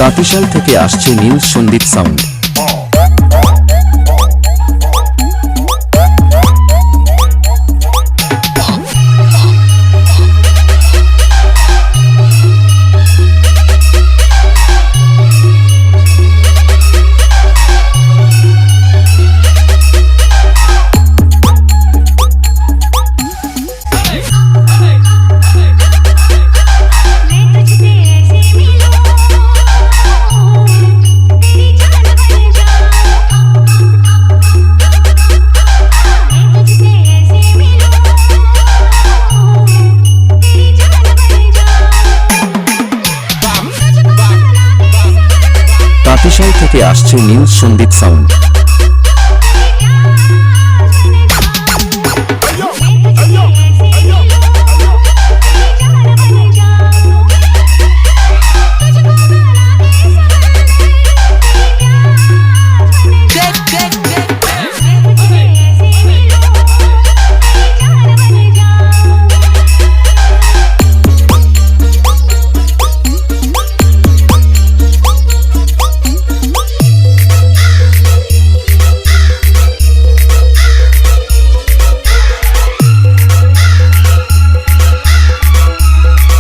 তাঁতিশাল থেকে আসছে নীল সন্দীপ সাউন্ড। তাঁতিশাল থেকে আসছে নীল সন্দীপ সাউন্ড।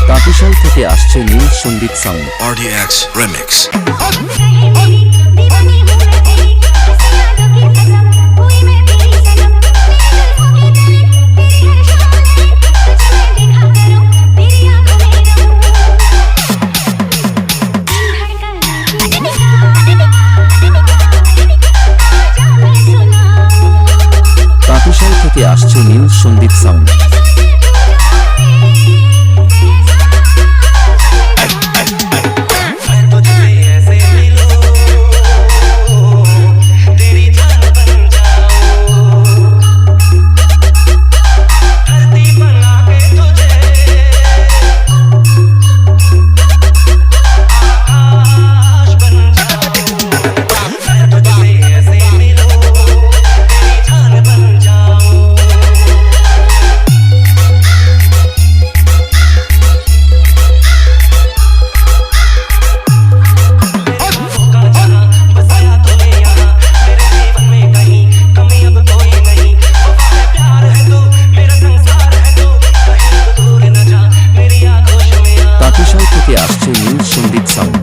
তাঁতিশাল থেকে আসছে নীল সন্দীপ সাউন্ড। RDX Remix। তাঁতিশাল থেকে আসছে নীল সন্দীপ সাউন্ড। তাঁতিশাল থেকে আসছে নীল সন্দীপ সাউন্ড।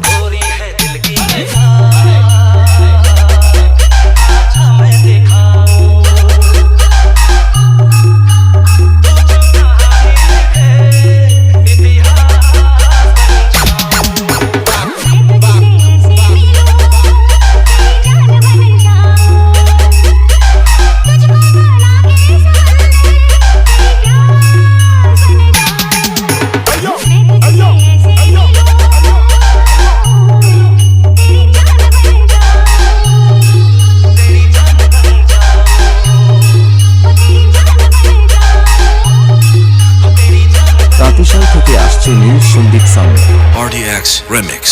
তাঁতিশাল থেকে আসছে নীল সন্দীপ সাউন্ড। RDX Remix।